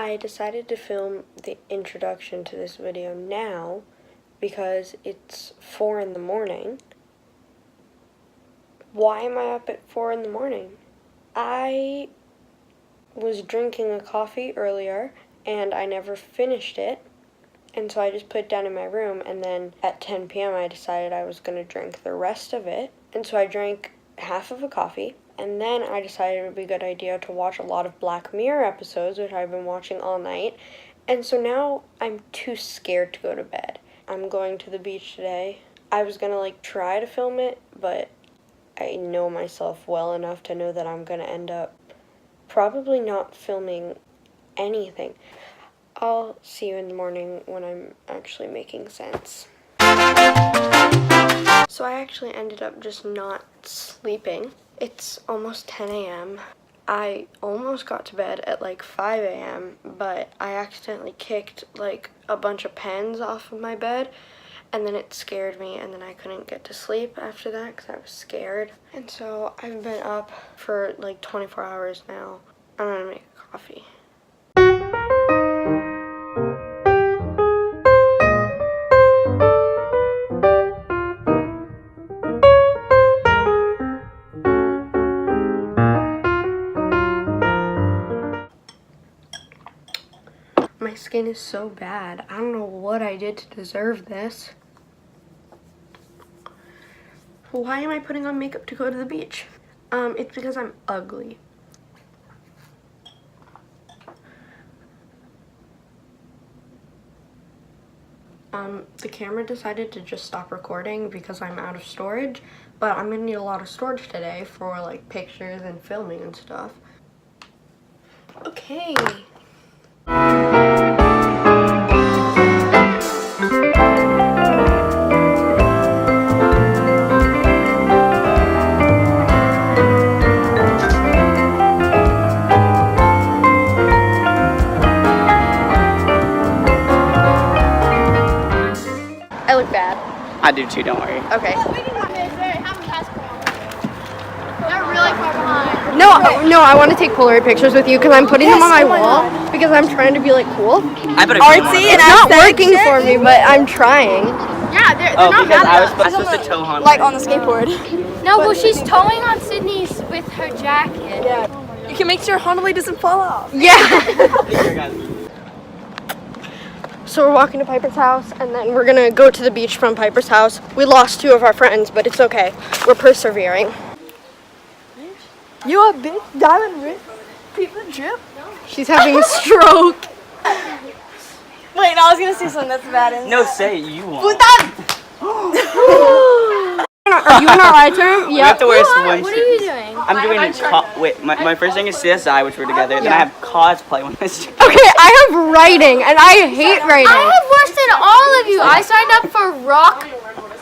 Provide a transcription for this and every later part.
I decided to film the introduction to this video now because it's 4 in the morning. Why am I up at 4 in the morning? I was drinking a coffee earlier and I never finished it, and so I just put it down in my room, and then at 10 p.m. I decided I was going to drink the rest of it, and so I drank half of a coffee, and then I decided it would be a good idea to watch a lot of Black Mirror episodes, which I've been watching all night, and so now I'm too scared to go to bed. I'm going to the beach today. I was going to try to film it, but I know myself well enough to know that I'm going to end up probably not filming anything. I'll see you in the morning when I'm actually making sense. So I actually ended up just not sleeping. It's almost 10 a.m. I almost got to bed at 5 a.m., but I accidentally kicked a bunch of pens off of my bed, and then it scared me, and then I couldn't get to sleep after that because I was scared. And so I've been up for 24 hours now. I'm gonna make a coffee. My skin is so bad. I don't know what I did to deserve this. Why am I putting on makeup to go to the beach? It's because I'm ugly. The camera decided to just stop recording because I'm out of storage, but I'm gonna need a lot of storage today for pictures and filming and stuff. Okay. I look bad. I do too, don't worry. Okay. They're really far behind. No, I want to take Polaroid pictures with you because I'm putting them on my wall because I'm trying to be cool. Artsy, It's not working for me, but I'm trying. Yeah, they're Oh, not because bad I was enough. supposed to tow hunt. On the skateboard. No, well, she's towing on Sydney's with her jacket. Yeah. You can make sure Honolulu doesn't fall off. Yeah. So we're walking to Piper's house, and then we're gonna go to the beach from Piper's house. We lost 2 of our friends, but it's okay. We're persevering. You a big diamond ring? People drip. She's having a stroke. Wait, no, I was gonna say something that's bad. No, say it, you won't. Are you in our ride term? We have to wear a swimsuit. What are you doing? I'm doing wait, my first thing is CSI, which we're together, then I have cosplay when this. Okay, I have writing, and I hate writing. I have worse than all of you. I signed up for rock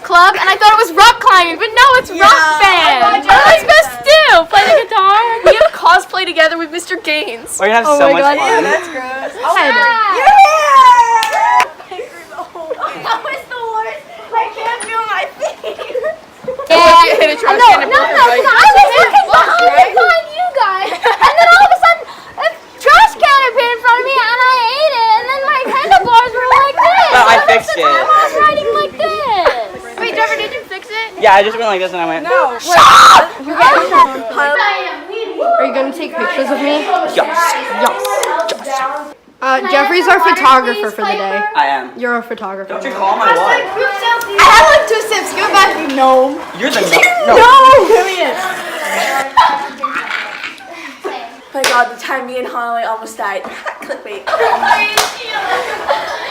club, and I thought it was rock climbing, but no, it's rock band. What am I supposed to do? Play the guitar? We have cosplay together with Mr. Gaines. We're gonna have so much fun. That's gross. Yeah. That was the worst. I can't feel my feet. No, I was looking behind you guys, and then all of a sudden, a trash can appeared in front of me, and I ate it, and then my handlebars were like this. Well, I fixed it. I was riding like this. Wait, Trevor, did you fix it? Yeah, I just went like this and I went. No. Are you gonna take pictures of me? Yes. Jeffrey's our photographer for the day. I am. You're a photographer. Don't you call my wife? I had 2 sips. Give it back, you gnome. You're the No! Come here. My God, the time me and Honolulu almost died. Clickbait.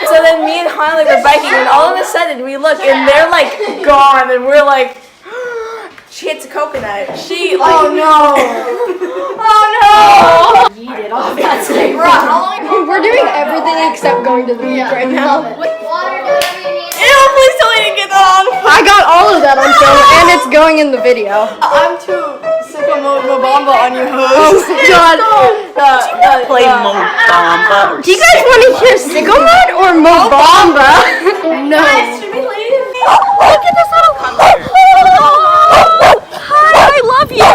So then me and Honolulu were biking, and all of a sudden we look, and they're gone, and we're like, she hits a coconut. She oh no! Oh no! Yeeted off that thing. We're doing everything except going to the beach right now. Water, whatever you need. Ew, please tell me to get that on. I got all of that on film, and it's going in the video. I'm too sick of Mobamba on your host. God. Play Mobamba. Do you guys want to hear Sicko Mode or Mobamba? No. Guys, should we leave? Look at this little. Hi, I love you.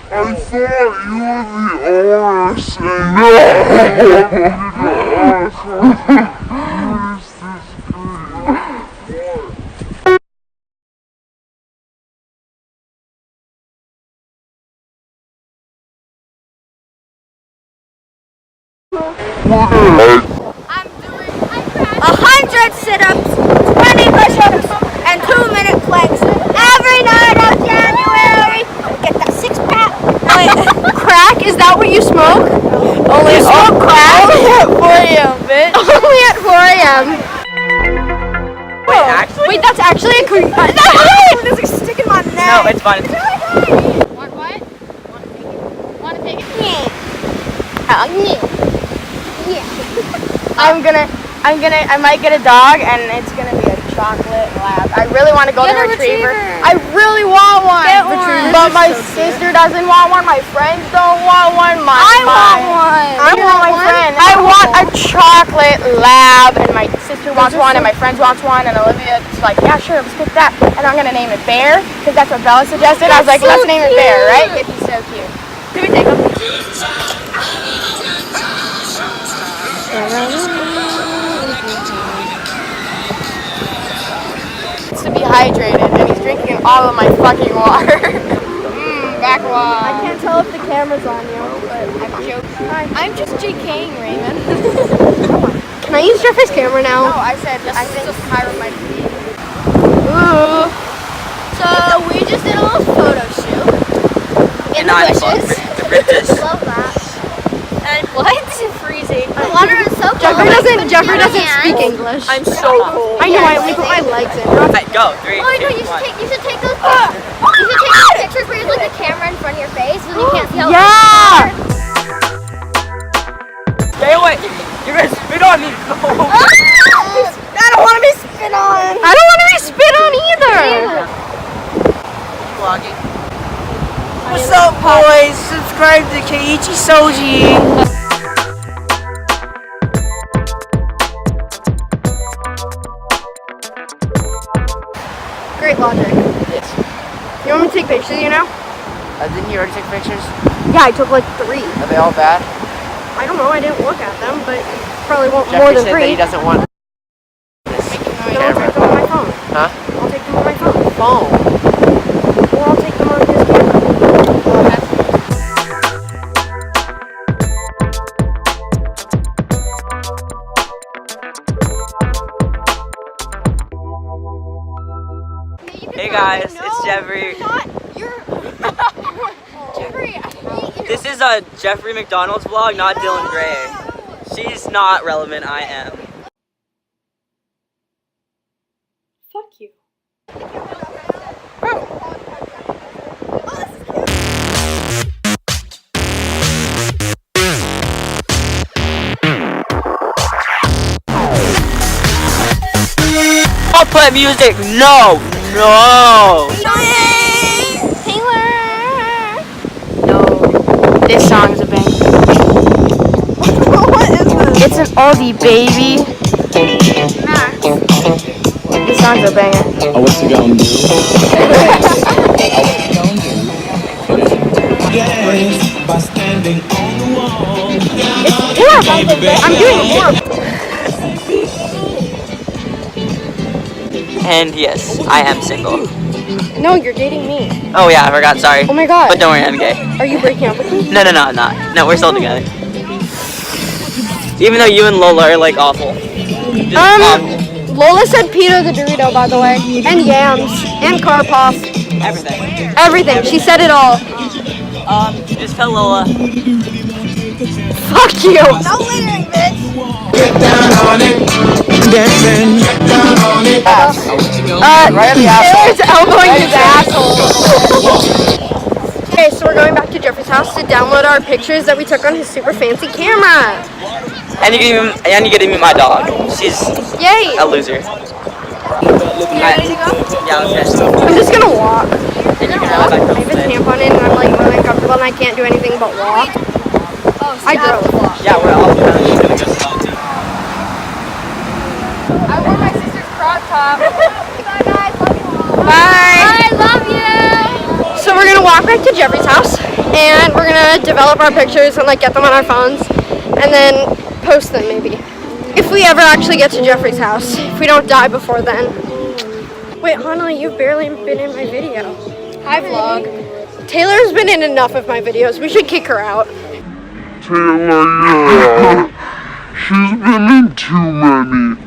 I thought you were the owner saying no. I'm doing 100 sit-ups, 20 push-ups, and 2-minute planks every night of January. Get that six-pack. crack. Is that what you smoke? Only smoke crack? Only at 4 a.m., bitch. Only at 4 a.m. Wait, actually? Wait, that's actually a creep. There's a stick in my neck. No, it's fine. What? Want to take it? I might get a dog, and it's gonna be a chocolate lab. I really want to go to a retriever. I really want one. Get one. But my sister doesn't want one. My friends don't want one. I want one. I want my friend. I want a chocolate lab, and my sister wants one, and my friends wants one, and Olivia's like, yeah, sure, let's get that. And I'm gonna name it Bear, because that's what Bella suggested. I was like, let's name it Bear, right? It'd be so cute. Can we take him? To be hydrated, and he's drinking all of my fucking water. Backwash. I can't tell if the camera's on you, but I'm joking. I'm just JKing, Raymond. can I use Jeffrey's camera now? No, I said I think Kyra might be. Ooh. So we just did a little photo shoot in the 9 o'clock. bushes. The bridges. Love that. And what? This is freezing. The water is so cold. Jeffrey doesn't speak English. I'm so cold. I know, I only put my legs in. Right, go. 3, Oh, no, 2, you 1. should take those. You should take those pictures where you have like a camera in front of your face, so you can't see how. Yeah! Stay away. You're gonna spit on me. I don't want to be spit on. I don't want to be spit on either. Vlogging. What's up, boys? Subscribe to Keiichi Soji. Great logic. You want me to take pictures, you know? Didn't you already take pictures? Yeah, I took like 3. Are they all bad? I don't know, I didn't look at them, but probably won't Jeffrey more than said 3. that he doesn't want this Then I'll take camera. them on my phone. Huh? I'll take them on my phone. Phone. Or I'll take them on his camera. Hey guys, it's Jeffrey. This is a Jeffrey McDonald's vlog, not Dylan Gray. She's not relevant, I am. Fuck you. I'll put music. No, no. This song's a banger. What is this? It's an oldie, baby. This song's a banger. Oh, what you gonna do? Yes, by standing on the wall. It's horrible. I'm doing it horrible. And yes, I am single. No, you're dating me. Oh yeah, I forgot, sorry. Oh my god. But don't worry, I'm gay. Are you breaking up with me? No, I'm not. No, we're still together. Even though you and Lola are like awful. Just awful. Lola said Peter the Dorito, by the way. And yams. And car pop. Everything. Everything. She said it all. Just tell Lola. Fuck you. No littering, bitch. Get down on it, dancing. Get down on it. Right on the asshole. Taylor's elbowing his asshole. Okay, so we're going back to Jeffrey's house to download our pictures that we took on his super fancy camera. And you get to meet my dog. She's Yay. a loser. Yeah, let's go. I'm just gonna walk. And you can have I that have a tampon in and I'm like really uncomfortable and I can't do anything but walk. I drove. Yeah, we're all kind of gonna go salty. I wore my sister's crop top. Bye, guys. Love you all. Bye. I love you. So we're gonna walk back to Jeffrey's house and we're gonna develop our pictures and like get them on our phones and then post them maybe. If we ever actually get to Jeffrey's house. If we don't die before then. Wait, Hanali, you've barely been in my video. Hi vlog. Taylor's been in enough of my videos. We should kick her out. Taylor, yeah. She's been in too many.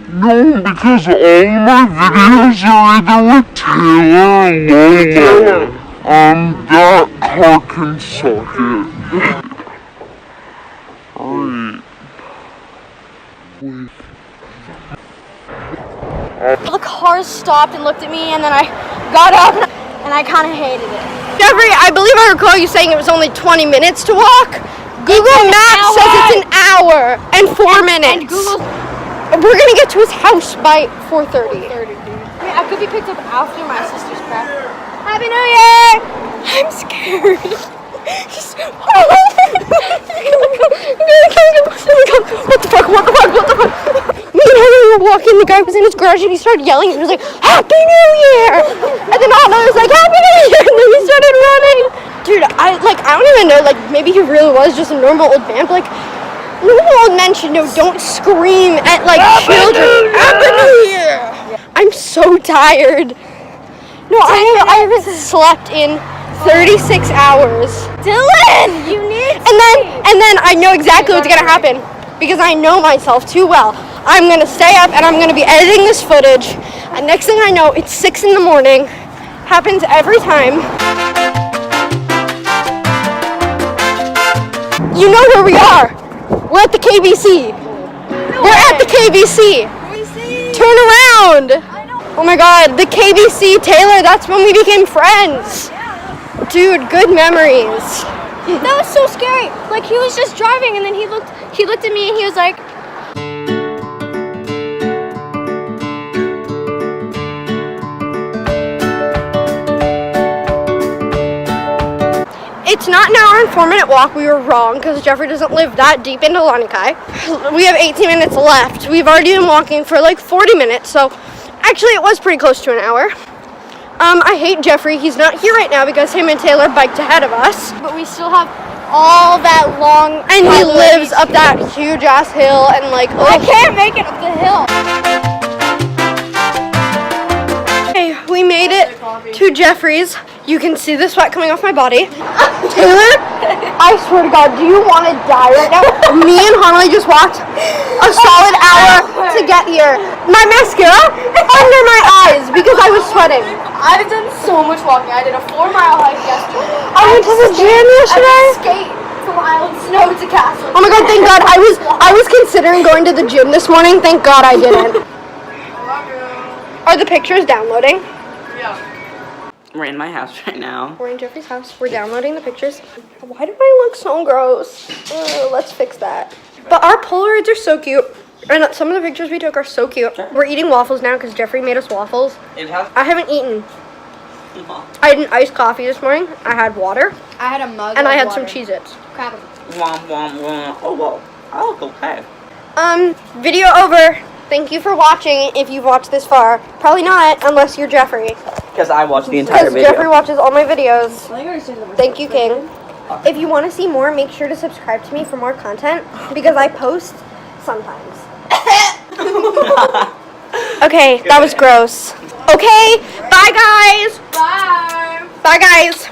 No, because all my videos are either with Taylor or Lola. That car can suck it. Alright. The cars stopped and looked at me, and then I got up, and I kind of hated it. Jeffrey, I believe I recall you saying it was only 20 minutes to walk. Google Maps says it's an hour and 4 minutes. And we're gonna get to his house by 4:30. I could be picked up after my sister's prep. Happy New Year! I'm scared. What the fuck? Me and Henry were walking, the guy was in his garage and he started yelling and he was like, Happy New Year! And then all I was like, Happy New Year! And then he started running. Dude, I don't even know, like maybe he really was just a normal old man, but like normal old men should know don't scream at like children. Happy New Year! I'm so tired. No, I haven't slept in 36 hours. Dylan, you need and then I know exactly what's gonna happen because I know myself too well. I'm gonna stay up and I'm gonna be editing this footage, and next thing I know, it's 6 in the morning. Happens every time. You know where we are. We're at the KBC. We're at the KBC. Turn around. Oh my god, the KBC, Taylor, that's when we became friends. Dude, good memories. That was so scary. Like he was just driving and then he looked at me and he was like, It's not an hour and 4-minute walk. We were wrong because Jeffrey doesn't live that deep into Lanikai. We have 18 minutes left. We've already been walking for like 40 minutes, so actually it was pretty close to an hour. I hate Jeffrey. He's not here right now because him and Taylor biked ahead of us. but we still have all that long. And he lives up that huge ass hill and like, I can't make it up the hill. Okay, we made it to Jeffrey's. You can see the sweat coming off my body. Taylor, I swear to God, do you want to die right now? Me and Harley just walked a solid hour to get here. My mascara under my eyes because I was sweating. I've done so much walking. I did a 4-mile hike yesterday. I went to the gym yesterday. Skate from Island Snow to Castle. Oh my God, thank God. I was considering going to the gym this morning. Thank God I didn't. Are the pictures downloading? Yeah. We're in my house right now. We're in Jeffrey's house. We're downloading the pictures. Why do I look so gross? Let's fix that. But our Polaroids are so cute. And some of the pictures we took are so cute. We're eating waffles now because Jeffrey made us waffles. I haven't eaten. I had an iced coffee this morning. I had water. I had a mug. And I had some Cheez-Its. Crap. Oh, well. I look okay. Video over. Thank you for watching if you've watched this far. Probably not unless you're Jeffrey. Because I watched the entire Because video. Jeffrey watches all my videos. Thank you, King. If you want to see more, make sure to subscribe to me for more content because I post sometimes. Okay, that was gross. Okay, bye guys. Bye. Bye guys.